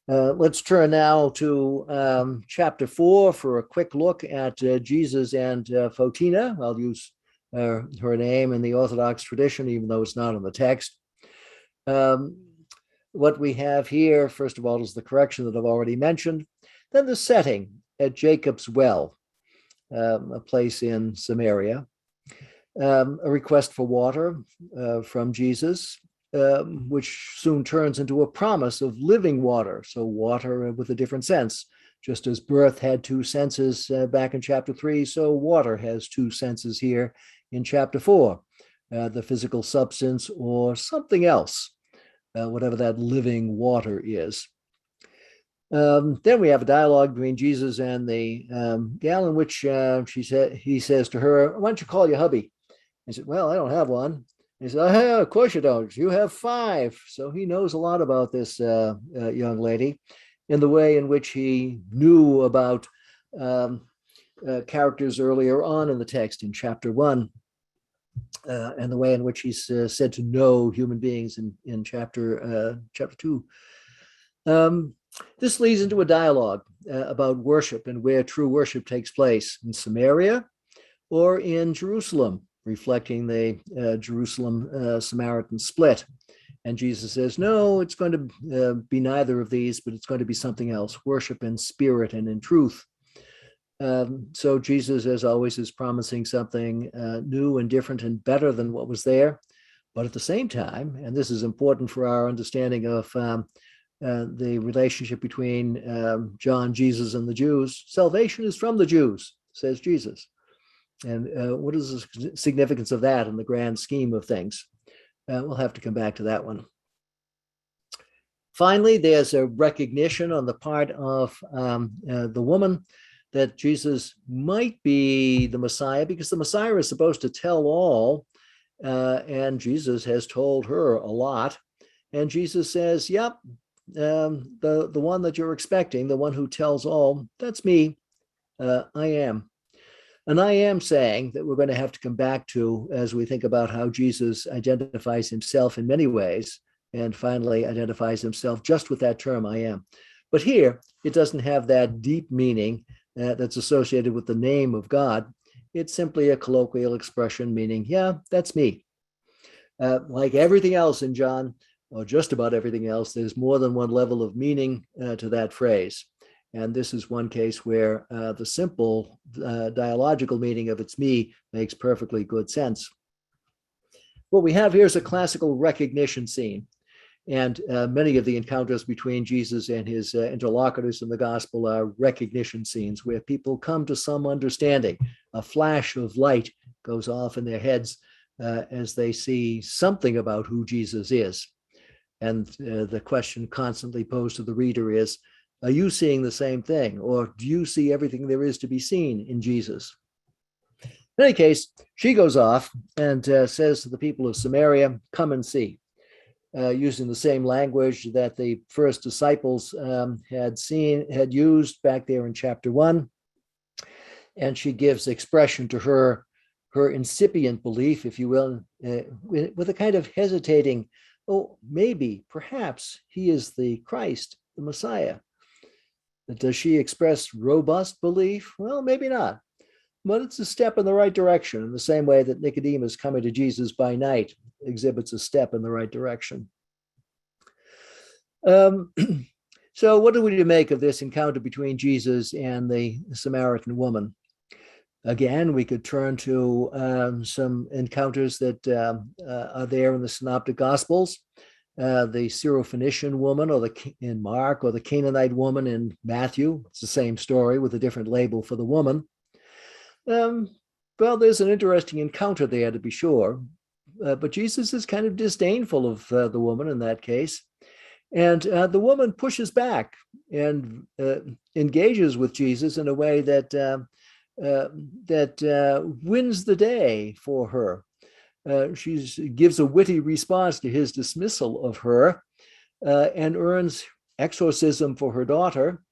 Let's turn now to chapter 4 for a quick look at Jesus and Photina. I'll use her name in the Orthodox tradition, even though it's not in the text. What we have here, first of all, is the correction that I've already mentioned. Then the setting at Jacob's well, a place in Samaria. A request for water from Jesus, which soon turns into a promise of living water. So water with a different sense. Just as birth had two senses back in chapter 3, so water has two senses here in chapter 4. The physical substance or something else, whatever that living water is. Then we have a dialogue between Jesus and the gal in which he says to her, "Why don't you call your hubby?" He said, "Well, I don't have one." He said, "Oh, of course you don't. You have 5." So he knows a lot about this young lady in the way in which he knew about characters earlier on in the text in chapter 1, and the way in which he's said to know human beings in chapter 2. This leads into a dialogue about worship and where true worship takes place, in Samaria or in Jerusalem, reflecting the Jerusalem Samaritan split. And Jesus says, no, it's going to be neither of these, but it's going to be something else, worship in spirit and in truth. So Jesus, as always, is promising something new and different and better than what was there. But at the same time, and this is important for our understanding of the relationship between John, Jesus, and the Jews, salvation is from the Jews, says Jesus. And what is the significance of that in the grand scheme of things? We'll have to come back to that one. Finally, there's a recognition on the part of the woman that Jesus might be the Messiah, because the Messiah is supposed to tell all, and Jesus has told her a lot. And Jesus says, yep, the one that you're expecting, the one who tells all, that's me. I am. And I am saying that we're going to have to come back to as we think about how Jesus identifies himself in many ways, and finally identifies himself just with that term, I am. But here, it doesn't have that deep meaning that's associated with the name of God. It's simply a colloquial expression meaning, yeah, that's me. Like everything else in John, or just about everything else, there's more than one level of meaning to that phrase. And this is one case where the simple dialogical meaning of it's me makes perfectly good sense. What we have here is a classical recognition scene. And many of the encounters between Jesus and his interlocutors in the gospel are recognition scenes where people come to some understanding. A flash of light goes off in their heads as they see something about who Jesus is. And the question constantly posed to the reader is, are you seeing the same thing? Or do you see everything there is to be seen in Jesus? In any case, she goes off and says to the people of Samaria, come and see, using the same language that the first disciples had used back there in chapter 1. And she gives expression to her incipient belief, if you will, with a kind of hesitating, oh, maybe, perhaps he is the Christ, the Messiah. Does she express robust belief? Well, maybe not, but it's a step in the right direction, in the same way that Nicodemus coming to Jesus by night exhibits a step in the right direction. So what do we make of this encounter between Jesus and the Samaritan woman? Again, we could turn to some encounters that are there in the Synoptic Gospels. The Syrophoenician woman in Mark, or the Canaanite woman in Matthew. It's the same story with a different label for the woman. Well, there's an interesting encounter there, to be sure. But Jesus is kind of disdainful of the woman in that case. And the woman pushes back and engages with Jesus in a way that wins the day for her. She gives a witty response to his dismissal of her and earns exorcism for her daughter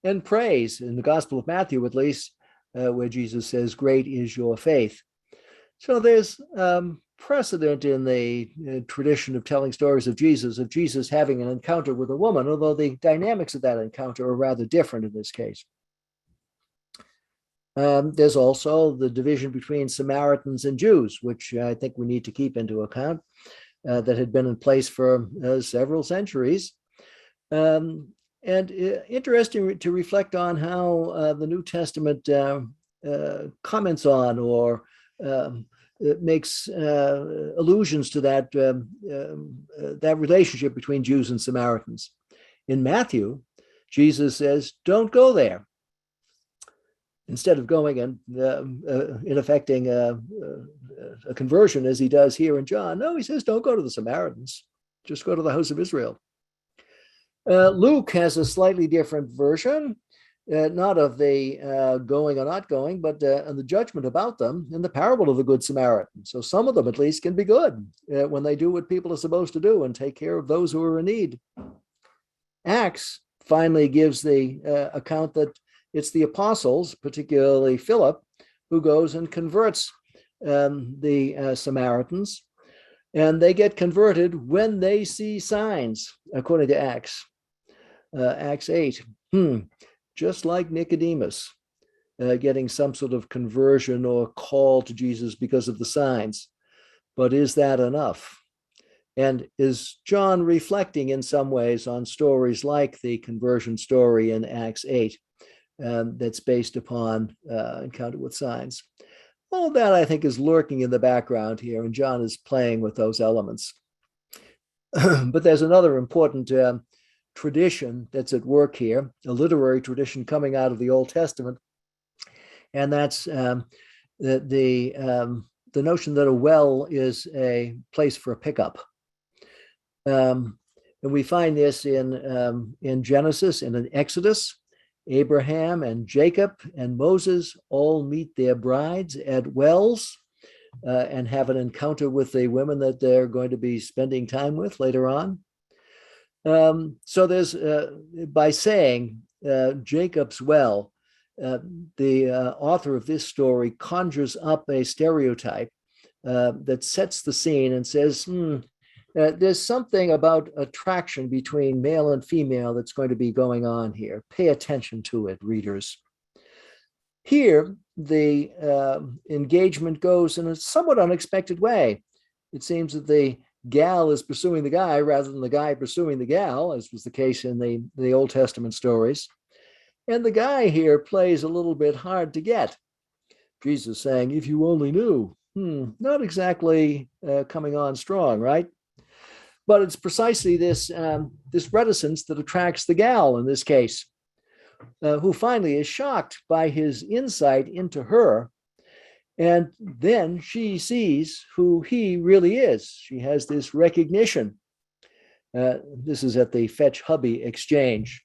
and praise, in the Gospel of Matthew at least, where Jesus says, great is your faith. So there's precedent in the tradition of telling stories of Jesus having an encounter with a woman, although the dynamics of that encounter are rather different in this case. There's also the division between Samaritans and Jews, which I think we need to keep into account, that had been in place for several centuries. And interesting to reflect on how the New Testament comments on or makes allusions to that relationship between Jews and Samaritans. In Matthew, Jesus says, "Don't go there." Instead of going and in effecting a conversion as he does here in John, no, he says, don't go to the Samaritans, just go to the house of Israel. Luke has a slightly different version, not of the going or not going, but the judgment about them in the parable of the Good Samaritan. So some of them at least can be good when they do what people are supposed to do and take care of those who are in need. Acts finally gives the account that it's the apostles, particularly Philip, who goes and converts the Samaritans, and they get converted when they see signs, according to Acts 8. Just like Nicodemus, getting some sort of conversion or call to Jesus because of the signs. But is that enough? And is John reflecting in some ways on stories like the conversion story in Acts 8? That's based upon encounter with signs. All that, I think, is lurking in the background here, and John is playing with those elements. But there's another important tradition that's at work here, a literary tradition coming out of the Old Testament, and that's the notion that a well is a place for a pickup. And we find this in Genesis and in Exodus. Abraham and Jacob and Moses all meet their brides at wells and have an encounter with the women that they're going to be spending time with later on. So there's, by saying Jacob's well, the author of this story conjures up a stereotype that sets the scene and says, there's something about attraction between male and female that's going to be going on here. Pay attention to it, readers. Here, the engagement goes in a somewhat unexpected way. It seems that the gal is pursuing the guy rather than the guy pursuing the gal, as was the case in the Old Testament stories. And the guy here plays a little bit hard to get. Jesus saying, if you only knew. Not exactly coming on strong, right? But it's precisely this reticence that attracts the gal in this case, who finally is shocked by his insight into her. And then she sees who he really is. She has this recognition. This is at the Fetch Hubby exchange,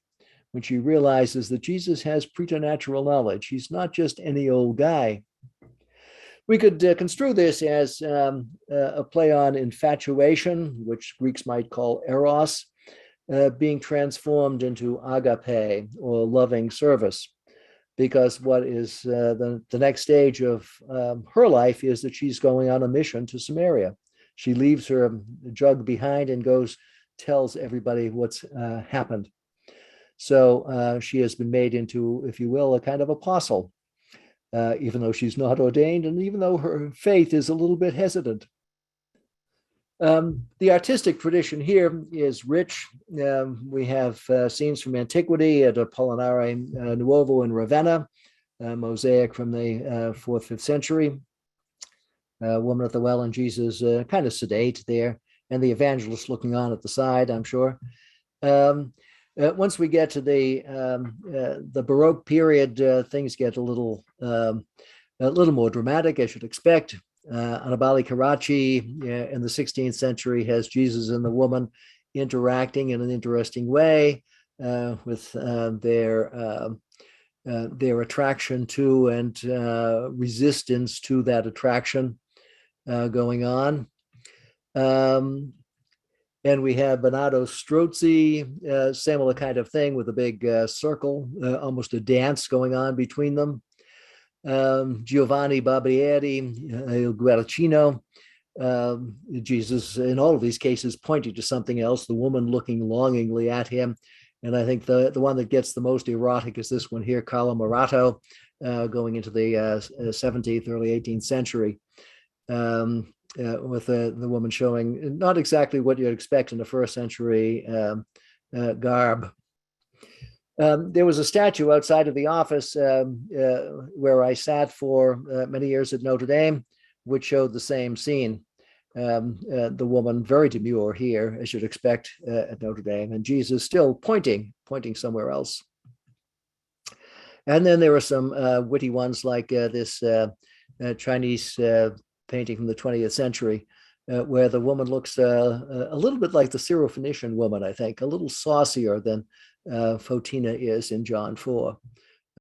when she realizes that Jesus has preternatural knowledge. He's not just any old guy. We could construe this as a play on infatuation, which Greeks might call eros, being transformed into agape, or loving service, because what is the next stage of her life is that she's going on a mission to Samaria. She leaves her jug behind and tells everybody what's happened. So she has been made into, if you will, a kind of apostle. Even though she's not ordained, and even though her faith is a little bit hesitant. The artistic tradition here is rich. We have scenes from antiquity at Apollinare Nuovo in Ravenna, mosaic from the 4th, 5th century. Woman at the well and Jesus kind of sedate there, and the evangelist looking on at the side, I'm sure. Once we get to the Baroque period, things get a little more dramatic, as you'd expect. Annibale Carracci in the 16th century has Jesus and the woman interacting in an interesting way with their attraction to and resistance to that attraction going on. And we have Bernardo Strozzi, similar kind of thing with a big circle, almost a dance going on between them. Giovanni Barbieri, Il Guercino, Jesus, in all of these cases, pointing to something else, the woman looking longingly at him. And I think the one that gets the most erotic is this one here, Carlo Marato, going into the 17th, early 18th century, with the woman showing not exactly what you'd expect in the first century garb. There was a statue outside of the office where I sat for many years at Notre Dame, which showed the same scene. The woman very demure here, as you'd expect at Notre Dame, and Jesus still pointing somewhere else. And then there were some witty ones like this Chinese painting from the 20th century, where the woman looks a little bit like the Syrophoenician woman, I think, a little saucier than Photina is in John 4.